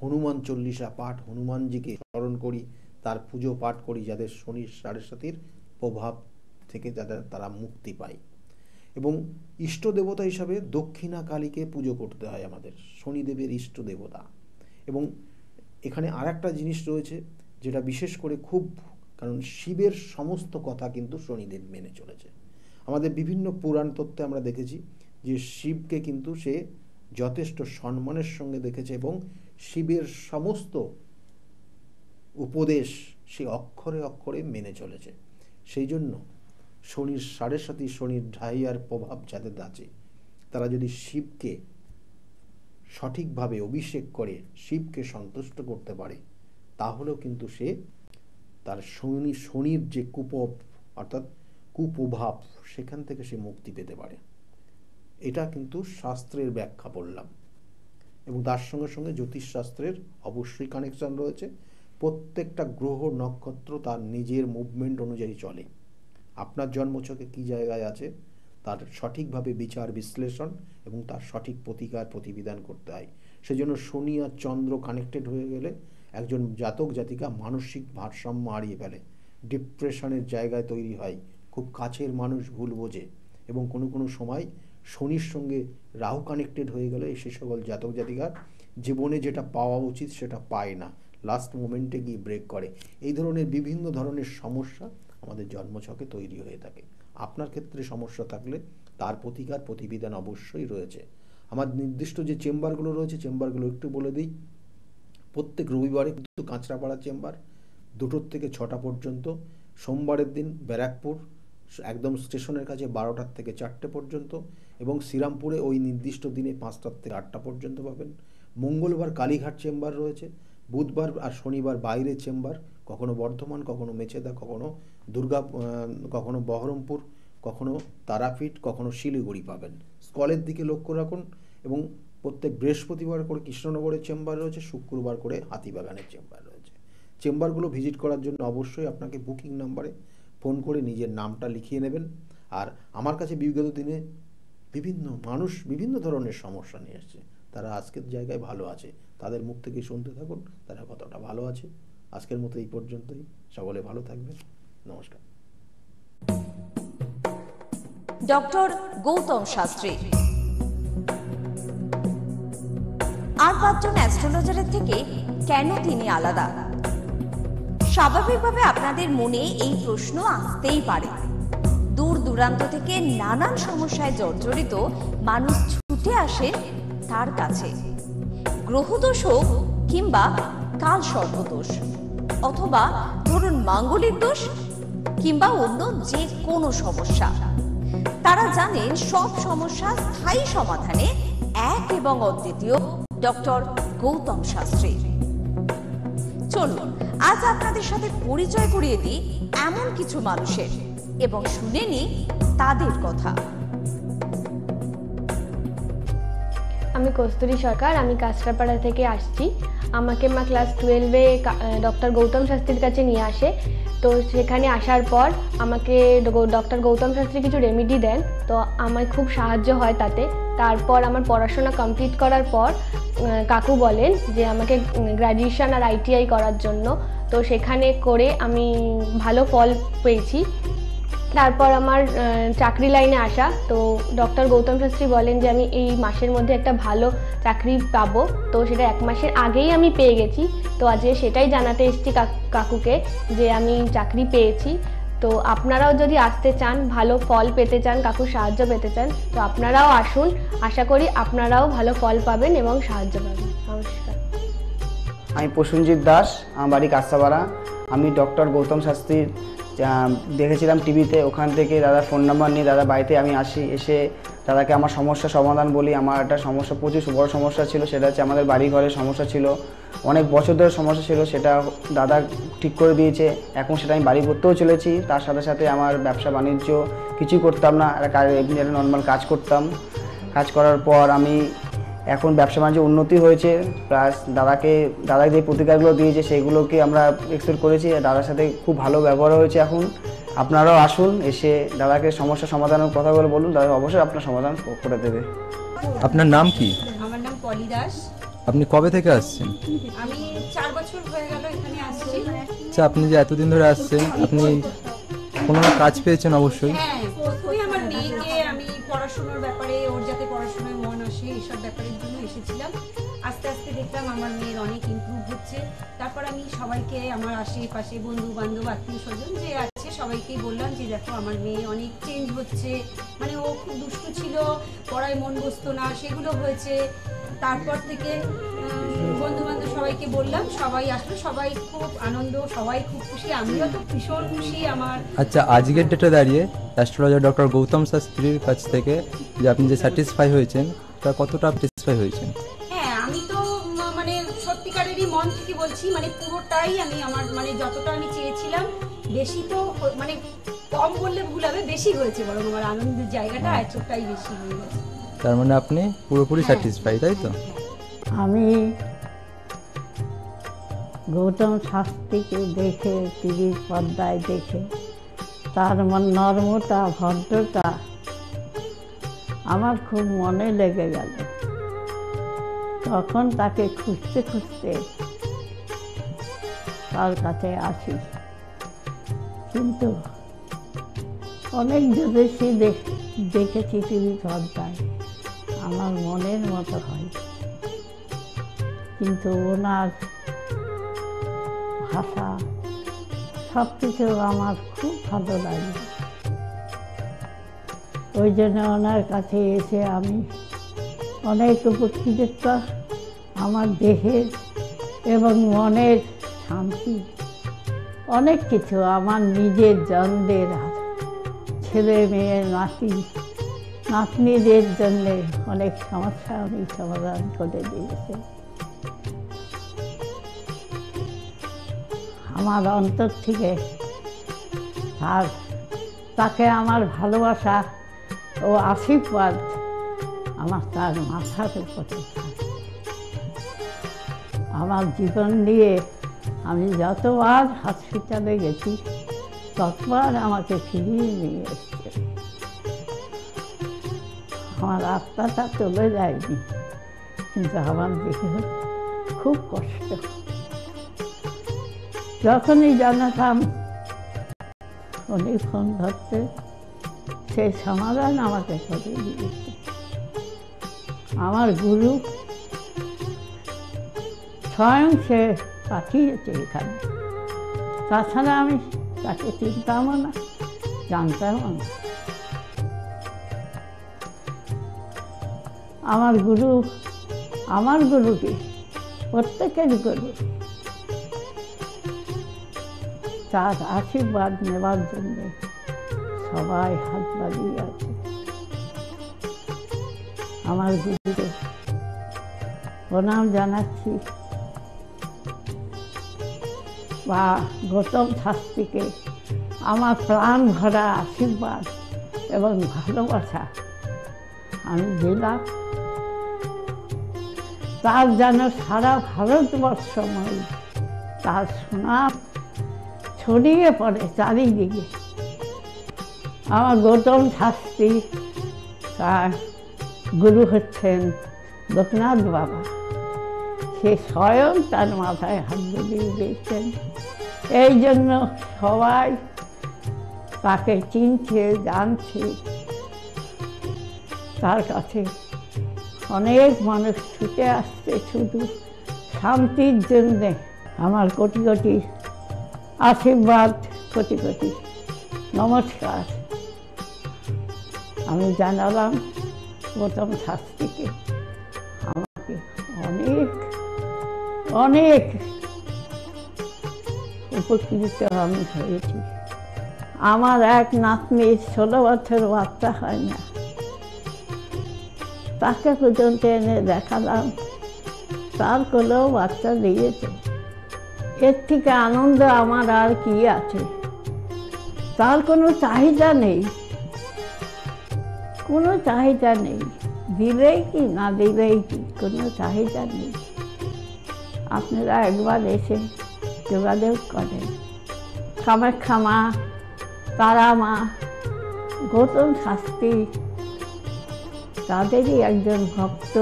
হনুমান চল্লিশা পাঠ, হনুমানজিকে স্মরণ করি, তার পুজো পাঠ করি, যাদের শনির সাড়ে সাতির প্রভাব থেকে যাদের তারা মুক্তি পায়। এবং ইষ্ট দেবতা হিসাবে দক্ষিণা কালীকে পুজো করতে হয় আমাদের, শনিদেবের ইষ্ট দেবতা। এবং এখানে আর একটা জিনিস রয়েছে যেটা বিশেষ করে খুব, কারণ শিবের সমস্ত কথা কিন্তু শনিদেব মেনে চলেছে। আমাদের বিভিন্ন পুরাণ তত্ত্বে আমরা দেখেছি যে শিবকে কিন্তু সে যথেষ্ট সম্মানের সঙ্গে দেখেছে এবং শিবের সমস্ত উপদেশ সে অক্ষরে অক্ষরে মেনে চলেছে। সেই জন্য শনির সাড়ে সাতি, শনির ঢাইয়ার প্রভাব যাদের আছে, তারা যদি শিবকে সঠিকভাবে অভিষেক করে শিবকে সন্তুষ্ট করতে পারে, তাহলেও কিন্তু সে তার শনির যে অর্থাৎ কুপ্রভাব, সেখান থেকে সে মুক্তি পেতে পারে। এটা কিন্তু শাস্ত্রের ব্যাখ্যা বললাম। এবং তার সঙ্গে সঙ্গে জ্যোতিষশাস্ত্রের অবশ্যই কানেকশন রয়েছে। প্রত্যেকটা গ্রহ নক্ষত্র তার নিজের মুভমেন্ট অনুযায়ী চলে। আপনার জন্মছকে কী জায়গায় আছে তার সঠিকভাবে বিচার বিশ্লেষণ এবং তার সঠিক প্রতিকার প্রতিবিধান করতে হয়। সেজন্য শনি আর চন্দ্র কানেক্টেড হয়ে গেলে একজন জাতক জাতিকা মানসিক ভারসাম্য হারিয়ে ফেলে, ডিপ্রেশনের জায়গায় তৈরি হয়, খুব কাছের মানুষ ভুল বোঝে। এবং কোনো কোনো সময় শনির সঙ্গে রাহু কানেক্টেড হয়ে গেলে সে সকল জাতক জাতিকার জীবনে যেটা পাওয়া উচিত সেটা পায় না, লাস্ট মোমেন্টে গিয়ে ব্রেক করে। এই ধরনের বিভিন্ন ধরনের সমস্যা আমাদের জন্মছকে তৈরি হয়ে থাকে। আপনার ক্ষেত্রে সমস্যা থাকলে তার প্রতিকার প্রতিবিধান অবশ্যই রয়েছে। আমার নির্দিষ্ট যে চেম্বারগুলো রয়েছে, চেম্বারগুলো একটু বলে দিই। প্রত্যেক রবিবারে কিন্তু কাঁচরাপাড়া চেম্বার 2টো থেকে 6টা পর্যন্ত, সোমবারের দিন ব্যারাকপুর একদম স্টেশনের কাছে 12টা থেকে 4টে পর্যন্ত, এবং শ্রীরামপুরে ওই নির্দিষ্ট দিনে 5টা থেকে 8টা পর্যন্ত পাবেন। মঙ্গলবার কালীঘাট চেম্বার রয়েছে, বুধবার আর শনিবার বাইরে চেম্বার, কখনো বর্ধমান, কখনো মেচেদা, কখনো কখনো বহরমপুর, কখনো তারাপীঠ, কখনো শিলিগুড়ি পাবেন। স্কলের দিকে লক্ষ্য রাখুন। এবং প্রত্যেক বৃহস্পতিবার করে কৃষ্ণনগরের চেম্বার রয়েছে, শুক্রবার করে হাতিবাগানের চেম্বার রয়েছে। চেম্বারগুলো ভিজিট করার জন্য অবশ্যই আপনাকে বুকিং নাম্বারে ফোন করে নিজের নামটা লিখিয়ে নেবেন। আর আমার কাছে বিগত দিনে বিভিন্ন মানুষ বিভিন্ন ধরনের সমস্যা নিয়ে এসছে, তারা আজকের জায়গায় ভালো আছে, তাদের মুখ থেকে শুনতে থাকুন তারা কতটা ভালো আছে। আজকের মতো এই পর্যন্তই, সকলে ভালো থাকবেন, নমস্কার। ডক্টর গৌতম শাস্ত্রী আর 5জন অ্যাস্ট্রোলজারের থেকে কেন তিনি আলাদা? স্বাভাবিকভাবে আপনাদের মনে এই প্রশ্ন আসতেই পারে। দূর দূরান্ত থেকে নানান সমস্যায় জর্জরিত মানুষ ছুটে আসে তার কাছে। গ্রহদোষ হোক কিংবা কাল সর্পদোষ, অথবা ধরুন মাঙ্গলিক দোষ কিংবা অন্য যে কোনো সমস্যা, তারা জানেন সব সমস্যা স্থায়ী সমাধানে এক এবং অদ্বিতীয় ডক্টর গৌতম শাস্ত্রী। চলুন আজ আপনাদের সাথে পরিচয় করিয়ে দিই এমন কিছু মানুষের এবং শুনে নিই তাদের কথা। আমি কস্তুরী সরকার, আমি কাঁচরাপাড়া থেকে আসছি। আমাকে মা ক্লাস 12-এ ডক্টর গৌতম শাস্ত্রীর কাছে নিয়ে আসে। তো সেখানে আসার পর আমাকে ডক্টর গৌতম শাস্ত্রী কিছু রেমেডি দেন, তো আমার খুব সাহায্য হয় তাতে। তারপর আমার পড়াশোনা কমপ্লিট করার পর কাকু বলেন যে আমাকে গ্র্যাজুয়েশন আর ITI করার জন্য। তো সেখানে করে আমি ভালো ফল পেয়েছি। তারপর আমার চাকরি লাইনে আসা, তো ডক্টর গৌতম শাস্ত্রী বলেন যে আমি এই মাসের মধ্যে একটা ভালো চাকরি পাবো। তো সেটা 1 মাসের আগেই আমি পেয়ে গেছি। তো আজকে সেটাই জানাতে এসেছি কাকুকে যে আমি চাকরি পেয়েছি। তো আপনারাও যদি আসতে চান, ভালো ফল পেতে চান, কাকুর সাহায্য পেতে চান, তো আপনারাও আসুন। আশা করি আপনারাও ভালো ফল পাবেন এবং সাহায্য পাবেন। নমস্কার। আমি প্রসেনজিৎ দাস, আমার বাড়ি কাঁচরাপাড়া। আমি ডক্টর গৌতম শাস্ত্রীর দেখেছিলাম টিভিতে, ওখান থেকে দাদার ফোন নাম্বার নিয়ে দাদা বাড়িতে আমি আসি। এসে দাদাকে আমার সমস্যা সমাধান বলি। আমার একটা সমস্যা, প্রচুর বড় সমস্যা ছিল, সেটা হচ্ছে আমাদের বাড়ি ঘরের সমস্যা ছিল, অনেক বছর ধরে সমস্যা ছিল, সেটা দাদা ঠিক করে দিয়েছে। এখন সেটা আমি বাড়ি করতেও চলেছি। তার সাথে সাথে আমার ব্যবসা বাণিজ্য কিছুই করতাম না, এমনি একটা নর্মাল কাজ করতাম। কাজ করার পর আমি এখন ব্যবসা বাণিজ্য উন্নতি হয়েছে, প্লাস দাদাকে যে প্রতিকারগুলো দিয়েছে সেগুলোকে আমরা এক্সপেক্ট করেছি। দাদার সাথে খুব ভালো ব্যবহার হয়েছে। এখন আপনারাও আসুন, এসে দাদাকে সমস্যা সমাধানের কথাগুলো বলুন, দাদা অবশ্যই আপনার সমাধান করে দেবে। আপনার নাম কি? আমার নাম পলি দাস। আপনি কবে থেকে আসছেন? আমি 4 বছর হয়ে গেল এখানে আসছি। আচ্ছা, আপনি যে এতদিন ধরে আসছেন, আপনি কোনো না কাজ পেয়েছেন অবশ্যই? হ্যাঁ, প্রথমে আমার মেয়েকে আমি পড়াশোনার ব্যাপারে, ওর যাতে পড়াশোনায় মন আসে এইসব ব্যাপারের জন্য এসেছিলাম। আস্তে আস্তে দেখলাম আমার মেয়ের অনেক ইমপ্রুভ হচ্ছে। তারপর আমি সবাইকে, আমার আশেপাশে বন্ধু বান্ধব আত্মীয় স্বজন যে আছে সবাইকেই বললাম যে দেখো আমার মেয়ে অনেক চেঞ্জ হচ্ছে, মানে ও খুব দুষ্টু ছিল, পড়ায় মন বসতো না, সেগুলো হয়েছে। তারপর থেকে বন্ধু বান্ধব সবাইকে বললাম, সবাই আসলো, সবাই খুব আনন্দ, সবাই খুব খুশি, আমিও তো ভীষণ খুশি। আমার আচ্ছা, আজকের ডেটে দাঁড়িয়ে অ্যাস্ট্রোলজার ডক্টর গৌতম শাস্ত্রীর কাছ থেকে যে আপনি যে স্যাটিসফাই হয়েছেন, তা কতটা স্যাটিসফাই হয়েছেন? হ্যাঁ, আমি তো মানে সত্যিকারেরই মন থেকে বলছি, মানে পুরোটাই আমি আমার মানে যতটা আমি চেয়েছিলাম, বেশি তো মানে কম বললে ভুল হবে, বেশি হয়েছে, বরং আমার আনন্দের জায়গাটা এতটাই বেশি হয়ে গেছে। তার মানে আপনি পুরোপুরি স্যাটিসফাই, তাই তো? আমি গৌতম শাস্ত্রীকে দেখে, টিভির পর্দায় দেখে তার নর্মতা, ভদ্রতা আমার খুব মনে লেগে গেল। তখন তাকে খুঁজতে খুঁজতে তার কাছে আসি, কিন্তু অনেক জ্যোতিষী দেখেছি টিভি পর্দায়, আমার মনের মতো হয়, কিন্তু ওনার ভাষা সব কিছু আমার খুব ভালো লাগে। ওই জন্য ওনার কাছে এসে আমি অনেক উপকৃত। আমার দেহের এবং মনের শান্তি, অনেক কিছু, আমার নিজের জনদের, ছেলে মেয়ে, নাতি নাতনিদের জন্যে অনেক সমস্যা উনি সমাধান করে দিয়েছে। আমার অন্তর থেকে তাকে আমার ভালোবাসা ও আশীর্বাদ আমার তার মাথার উপরে। আমার জীবন নিয়ে আমি যতবার হসপিটালে গেছি ততবার আমাকে ফিরিয়ে নিয়ে এসছে। আমার আত্মাটা চলে যায়নি, কিন্তু আমার দেহে খুব কষ্ট। যখনই জানাতাম উনি ফোন ধরতে, সেই সমাধান আমাকে করে দিয়েছে। আমার গুরু স্বয়ং সে পাঠিয়েছে এখানে, তাছাড়া আমি তাকে চিনতামও না, জানতামও না। আমার গুরুকে, প্রত্যেকের গুরু, তার আশীর্বাদ নেবার জন্য সবাই হাত বাড়িয়ে আছে। আমার গুরুকে প্রণাম জানাচ্ছি, বা গৌতম শাস্ত্রীকে আমার প্রাণ ভরা আশীর্বাদ এবং ভালোবাসা আমি দিলাম। তার যেন সারা ভারতবর্ষময় তার সুনাম ছড়িয়ে পড়ে চারিদিকে। আমার গৌতম শাস্ত্রী, তার গুরু হচ্ছেন লোকনাথ বাবা, সে স্বয়ং তার মাথায় হাত বুলিয়ে দিয়েছেন। এই জন্য সবাই তাকে চিনছে, জানছে। তার কাছে অনেক মানুষ ছুটে আসছে শুধু শান্তির জন্যে। আমার কোটি কোটি আশীর্বাদ, কোটি কোটি নমস্কার আমি জানালাম গৌতম শাস্ত্রীকে। আমাকে অনেক অনেক উপকৃত আমি হয়েছি। আমার এক নাতনি 16 বছর বাচ্চা হয় না, তাকে পর্যন্ত এনে দেখালাম, তার কোলেও বাচ্চা দিয়েছে। এর থেকে আনন্দ আমার আর কি আছে? তার কোনো চাহিদা নেই, কোনো চাহিদা নেই, দিলেই কি না দিলেই কি, কোনো চাহিদা নেই। আপনারা একবার এসে যোগাযোগ করেন। কামাখ্যা মা, তারা মা, গৌতম শাস্ত্রী তাদেরই একজন ভক্ত।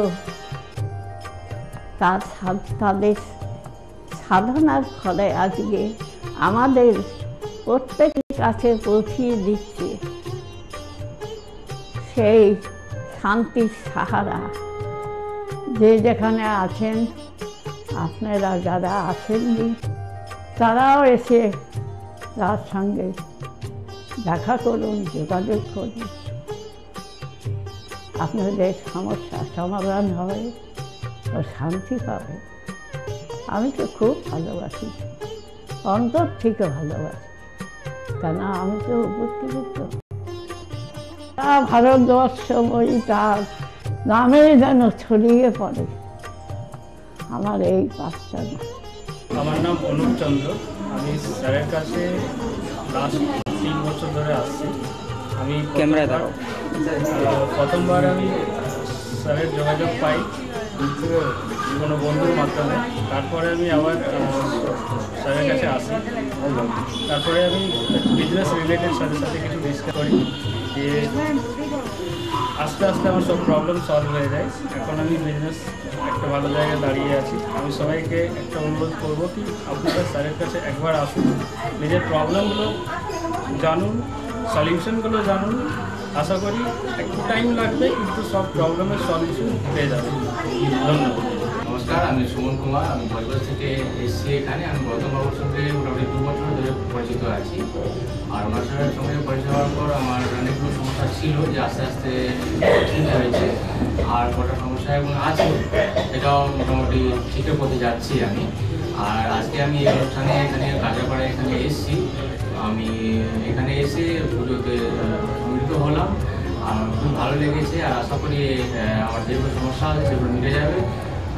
তাদের সাধনার ফলে আজকে আমাদের প্রত্যেকের কাছে পৌঁছিয়ে দিচ্ছে সেই শান্তির সাহারা। যে যেখানে আছেন, আপনারা যারা আছেননি তারাও এসে তার সঙ্গে দেখা করুন, যোগাযোগ করুন, আপনাদের সমস্যা সমাধান হবে ও শান্তি পাবে। আমি তো খুব ভালোবাসি, অন্তর থেকে ভালোবাসি, কেন আমি তো উপকৃত। ভারতবর্ষময়ী তার নামে যেন ছড়িয়ে পড়ে আমার এই কাজটা। আমার নাম অনুপ চন্দ্র। আমি স্যারের কাছে লাস্ট 3 বছর ধরে আসছি। আমি প্রথমবার আমি স্যারের যোগাযোগ পাই কোনো বন্ধুর মাধ্যমে। তারপরে আমি আবার স্যারের কাছে আসি। তারপরে আমি বিজনেস রিলেটেড সাথে সাথে কিছু ডিসকাস করি, দিয়ে আস্তে আস্তে আমার সব প্রবলেম সলভ হয়ে যায়। এখন আমি বিজনেস একটা ভালো জায়গায় দাঁড়িয়ে আছি। আমি সবাইকে একটা অনুরোধ করবো কি আপনারা স্যারের কাছে একবার আসুন, নিজের প্রবলেমগুলো জানুন, সলিউশনগুলো জানুন। আশা করি একটু টাইম লাগবে কিন্তু সব প্রবলেমের সলিউশন পেয়ে যাবে। ধন্যবাদ। নমস্কার, আমি সুমন কুমার। আমি বজবজ থেকে এসেছি এখানে। আমি গৌতম বাবুর সঙ্গে মোটামুটি 2 বছর ধরে পরিচিত আছি। আর ওনার সঙ্গে পরিচয় হওয়ার পর আমার অনেকগুলো সমস্যা ছিল যে আস্তে আস্তে ঠিক হয়েছে। আর কটা সমস্যা এবং আছে সেটাও মোটামুটি ঠিকের পথে যাচ্ছি আমি। আর আজকে আমি এই অনুষ্ঠানে এখানে কাঁচরাপাড়ায় এখানে এসেছি। আমি এখানে এসে পুজোতে সম্মিলিত হলাম, আর খুব ভালো লেগেছে। আর আশা করি আমার যেগুলো সমস্যা আছে সেগুলো মিটে যাবে।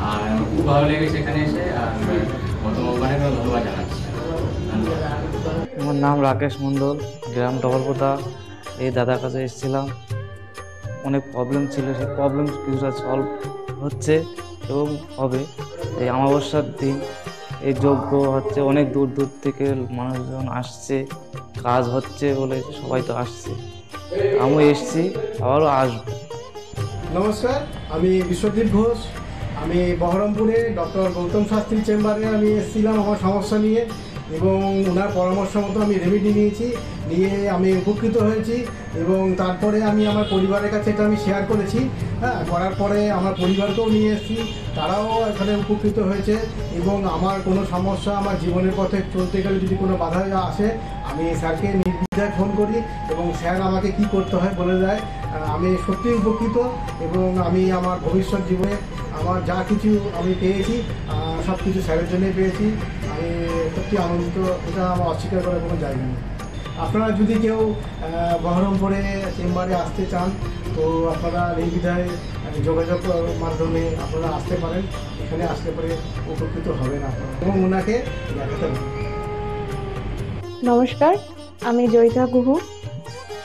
আর খুব ভালো লেগেছে এখানে এসে। আর অনেক ধন্যবাদ জানাচ্ছি। আমার নাম রাকেশ মণ্ডল, গ্রাম ডবলপোতা। এই দাদার কাছে এসেছিলাম, অনেক প্রবলেম ছিল, সেই প্রবলেম কিছুটা সলভ হচ্ছে এবং হবে। এই অমাবস্যার দিন এই যজ্ঞ হচ্ছে, অনেক দূর দূর থেকে মানুষজন আসছে, কাজ হচ্ছে বলে সবাই তো আসছে। আমিও এসছি, আবারও আসবো। নমস্কার, আমি বিশ্বজিৎ ঘোষ। আমি বহরমপুরে ডক্টর গৌতম শাস্ত্রীর চেম্বারে আমি এসেছিলাম আমার সমস্যা নিয়ে, এবং ওনার পরামর্শ মতো আমি রেমেডি নিয়ে আমি উপকৃত হয়েছি। এবং তারপরে আমি আমার পরিবারের কাছে এটা আমি শেয়ার করেছি। করার পরে আমার পরিবারকেও নিয়ে এসেছি, তারাও এখানে উপকৃত হয়েছে। এবং আমার কোনো সমস্যা, আমার জীবনের পথে চলতে গেলে যদি কোনো বাধা আসে, আমি স্যারকে নির্দ্বিধায় ফোন করি এবং স্যার আমাকে কি করতে হয় বলে দেয়। আমি সত্যিই উপকৃত, এবং আমি আমার ভবিষ্যৎ জীবনে আমার যা কিছু আমি পেয়েছি সব কিছু স্যারের জন্যই পেয়েছি। আমি সত্যি আনন্দিত, এটা আমার অস্বীকার করার কোনো জায়গা নেই। আপনারা যদি কেউ বহরমপুরে চেম্বারে আসতে চান তো আপনারা নির্দ্বিধায় যোগাযোগ মাধ্যমে আপনারা আসতে পারেন। এখানে আসতে পারে উপকৃত হবেন আপনারা এবং ওনাকে দেখাতে পারেন। নমস্কার, আমি জয়িতা গুহু।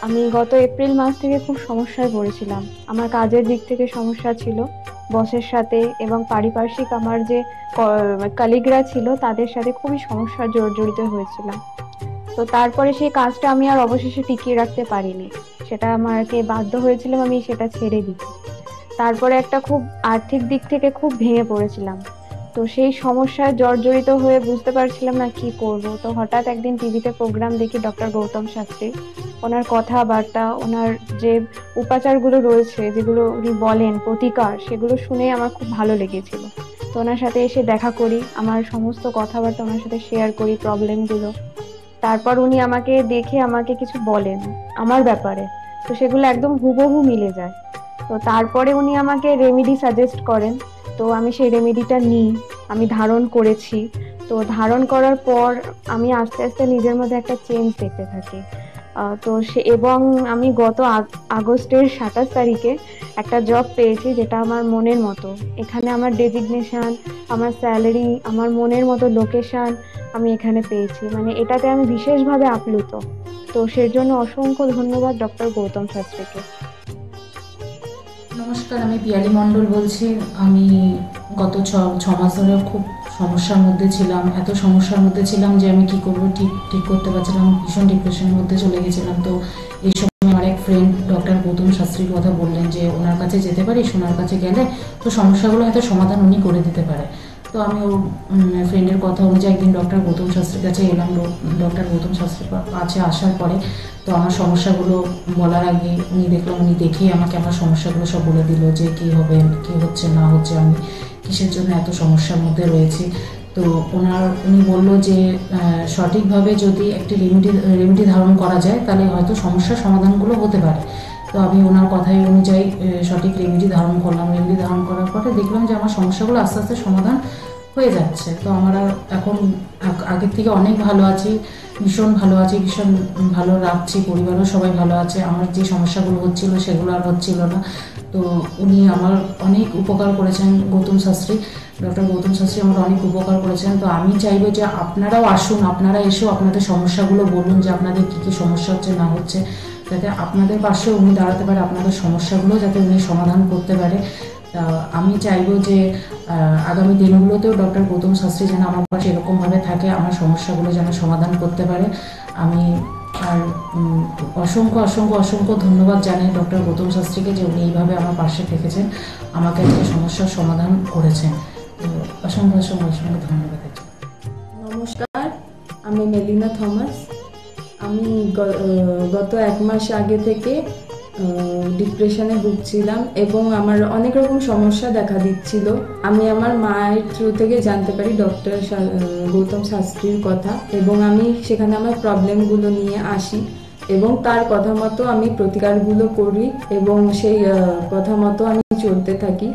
আমি গত এপ্রিল মাস থেকে খুব সমস্যায় পড়েছিলাম। আমার কাজের দিক থেকে সমস্যা ছিল, বসের সাথে এবং পারিপার্শ্বিক আমার যে কলিগরা ছিল তাদের সাথে খুবই সমস্যা জড়িত হয়েছিলাম। তো তারপরে সেই কাজটা আমি আর অবশেষে টিকিয়ে রাখতে পারিনি, সেটা আমাকে বাধ্য হয়েছিলাম আমি সেটা ছেড়ে দিতে। তারপরে একটা খুব আর্থিক দিক থেকে খুব ভেঙে পড়েছিলাম। তো সেই সমস্যায় জর্জরিত হয়ে বুঝতে পারছিলাম না কি করব। তো হঠাৎ একদিন টিভিতে প্রোগ্রাম দেখি ডক্টর গৌতম শাস্ত্রী। ওনার কথাবার্তা, ওনার যে উপাচারগুলো রয়েছে, যেগুলো উনি বলেন প্রতিকার, সেগুলো শুনে আমার খুব ভালো লেগেছিল। তো ওনার সাথে এসে দেখা করি, আমার সমস্ত কথাবার্তা ওনার সাথে শেয়ার করি, প্রবলেমগুলো। তারপর উনি আমাকে দেখে আমাকে কিছু বলেন আমার ব্যাপারে, তো সেগুলো একদম হুবহু মিলে যায়। তো তারপরে উনি আমাকে রেমেডি সাজেস্ট করেন। তো আমি সেই রেমেডিটা নিই, আমি ধারণ করেছি। তো ধারণ করার পর আমি আস্তে আস্তে নিজের মধ্যে একটা চেঞ্জ দেখতে থাকি। তো এবং আমি গত আগস্টের 27 তারিখে একটা জব পেয়েছি যেটা আমার মনের মতো। এখানে আমার ডেজিগনেশন, আমার স্যালারি, আমার মনের মতো লোকেশন আমি এখানে পেয়েছি। মানে এটাতে আমি বিশেষভাবে আপ্লুত। তো সেই জন্য অসংখ্য ধন্যবাদ ডক্টর গৌতম শাস্ত্রীকে। নমস্কার, আমি পিয়ালি মণ্ডল বলছি। আমি গত ছ মাস ধরে খুব সমস্যার মধ্যে ছিলাম, এত সমস্যার মধ্যে ছিলাম যে আমি কি করবো ঠিক করতে পারছিলাম, ভীষণ ডিপ্রেশনের মধ্যে চলে গেছিলাম। তো এই সময় আমার এক ফ্রেন্ড ডক্টর গৌতম শাস্ত্রীর কথা বললেন যে ওনার কাছে যেতে পারিস, ওনার কাছে গেলে তো সমস্যাগুলো হয়তো সমাধান উনি করে দিতে পারে। তো আমি ওর ফ্রেন্ডের কথা অনুযায়ী একদিন ডক্টর গৌতম শাস্ত্রীর কাছে এলাম। ডক্টর গৌতম শাস্ত্রীর কাছে আসার পরে তো আমার সমস্যাগুলো বলার আগে উনি দেখলাম, উনি দেখেই আমাকে আমার সমস্যাগুলো সব বলে দিল যে কী হবে, কী হচ্ছে না হচ্ছে, আমি কিসের জন্য এত সমস্যার মধ্যে রয়েছি। তো উনি বললো যে সঠিকভাবে যদি একটি রেমেডি ধারণ করা যায় তাহলে হয়তো সমস্যার সমাধানগুলো হতে পারে। তো আমি ওনার কথাই অনুযায়ী সঠিক রেমেডি ধারণ করলাম। রেমেডি ধারণ করার পরে দেখলাম যে আমার সমস্যাগুলো আস্তে আস্তে সমাধান হয়ে যাচ্ছে। তো আমরা এখন আগের থেকে অনেক ভালো আছি, ভীষণ ভালো আছি, ভীষণ ভালো রাখছি, পরিবারও সবাই ভালো আছে। আমার যে সমস্যাগুলো হচ্ছিল সেগুলো আর হচ্ছিল না। তো উনি আমার অনেক উপকার করেছেন, গৌতম শাস্ত্রী, ডক্টর গৌতম শাস্ত্রী আমার অনেক উপকার করেছেন। তো আমি চাইবো যে আপনারাও আসুন, আপনারা এসেও আপনাদের সমস্যাগুলো বলুন যে আপনাদের কী কী সমস্যা হচ্ছে না হচ্ছে, যাতে আপনাদের পাশেও উনি দাঁড়াতে পারে, আপনাদের সমস্যাগুলো যাতে উনি সমাধান করতে পারে। আমি চাইবো যে আগামী দিনগুলোতেও ডক্টর গৌতম শাস্ত্রী যেন আমার পাশে এরকমভাবে থাকে, আমার সমস্যাগুলো যেন সমাধান করতে পারে। আমি আর অসংখ্য অসংখ্য অসংখ্য ধন্যবাদ জানাই ডক্টর গৌতম শাস্ত্রীকে যে উনি এইভাবে আমার পাশে থেকেছেন, আমাকে একটা সমস্যার সমাধান করেছেন। তো অসংখ্য অসংখ্য অসংখ্য ধন্যবাদ। নমস্কার, আমি মেলিনা থমাস। আমি গত 1 মাস আগে থেকে ডিপ্রেশনে ভুগছিলাম এবং আমার অনেক রকম সমস্যা দেখা দিচ্ছিল। আমি আমার মায়ের থ্রু থেকে জানতে পারি ডক্টর গৌতম শাস্ত্রীর কথা এবং আমি সেখানে আমার প্রবলেমগুলো নিয়ে আসি এবং তার কথা মতো আমি প্রতিকারগুলো করি এবং সেই কথা মতো আমি চলতে থাকি।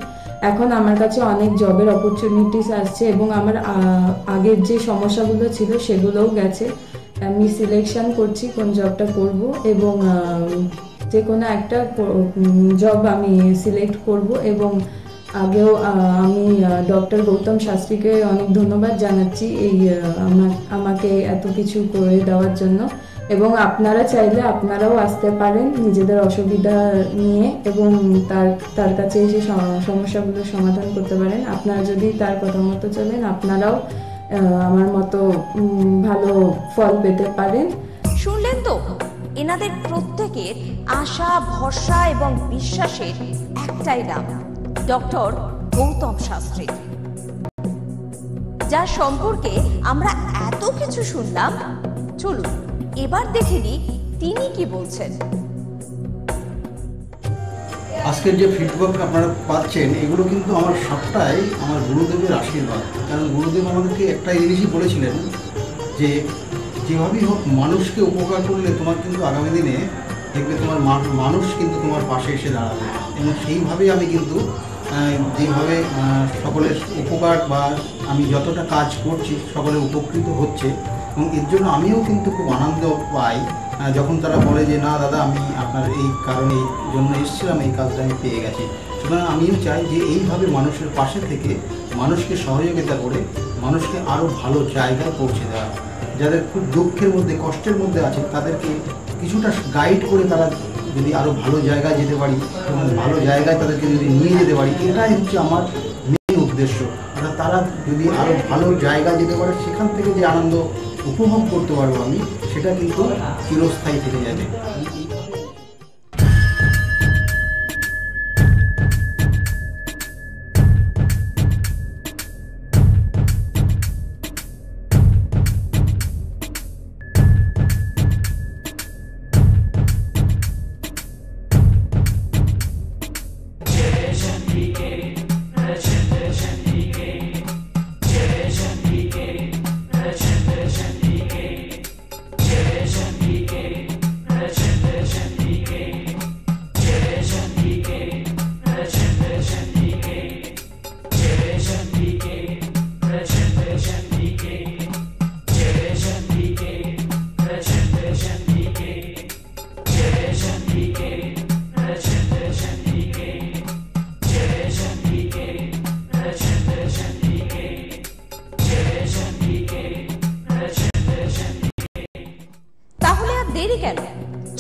এখন আমার কাছে অনেক জবের অপরচুনিটিস আসছে এবং আমার আগের যে সমস্যাগুলো ছিল সেগুলোও গেছে। আমি সিলেকশন করছি কোন জবটা করব এবং যে কোনো একটা জব আমি সিলেক্ট করব এবং আগেও আমি ডক্টর গৌতম শাস্ত্রীকে অনেক ধন্যবাদ জানাচ্ছি এই আমাকে এত কিছু করে দেওয়ার জন্য। এবং আপনারা চাইলে আপনারাও আসতে পারেন নিজেদের অসুবিধা নিয়ে এবং তার কাছে এসে সমস্যাগুলো সমাধান করতে পারেন। আপনারা যদি তার কথা মতো চলেন আপনারাও আমার মতো ভালো ফল পেতে পারেন। শুনলেন তো, এনাদের প্রত্যেকের আশা, ভরসা এবং বিশ্বাসের একটাই নাম, ডক্টর গৌতম শাস্ত্রী, যার সম্পর্কে আমরা এত কিছু শুনলাম। চলুন এবার দেখে নিই তিনি কি বলছেন। আজকের যে ফিডব্যাক আপনারা পাচ্ছেন এগুলো কিন্তু আমার সবটাই আমার গুরুদেবের আশীর্বাদ। কারণ গুরুদেব আমাদেরকে একটা জিনিসই বলেছিলেন যে যেভাবেই হোক মানুষকে উপকার করলে তোমার কিন্তু আগামী দিনে দেখবে তোমার মানুষ কিন্তু তোমার পাশে এসে দাঁড়াবে। এবং সেইভাবেই আমি কিন্তু যেভাবে সকলের উপকার বা আমি যতটা কাজ করছি সকলে উপকৃত হচ্ছে এবং এর জন্য আমিও কিন্তু খুব আনন্দ পাই যখন তারা বলে যে না দাদা আমি আপনার এই কারণে এই জন্য এসেছিলাম, এই কাজটা আমি পেয়ে গেছি। সুতরাং আমিও চাই যে এইভাবে মানুষের পাশে থেকে মানুষকে সহযোগিতা করে মানুষকে আরও ভালো জায়গায় পৌঁছে দেওয়া। যাদের খুব দুঃখের মধ্যে কষ্টের মধ্যে আছে তাদেরকে কিছুটা গাইড করে তারা যদি আরও ভালো জায়গায় যেতে পারি এবং ভালো জায়গায় তাদেরকে যদি নিয়ে যেতে পারি, এটাই হচ্ছে আমার মেন উদ্দেশ্য। অর্থাৎ তারা যদি আরও ভালো জায়গায় যেতে পারে সেখান থেকে যে আনন্দ উপভোগ করতে পারবো আমি, সেটা কিন্তু চিরস্থায়ী থেকে যাবে।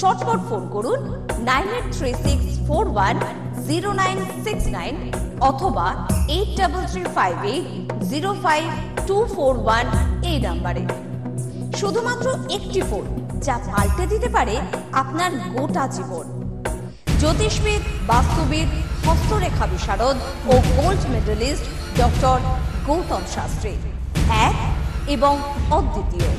চটপট ফোন করুন 9836410969 অথবা 8335805241 এই নাম্বারে। শুধুমাত্র একটি ফোন যা পাল্টে দিতে পারে আপনার গোটা জীবন। জ্যোতিষবিদ, বাস্তুবিদ, হস্তরেখা বিশারদ ও gold medalist doctor Gautam Shastri, এক এবং অদ্বিতীয়।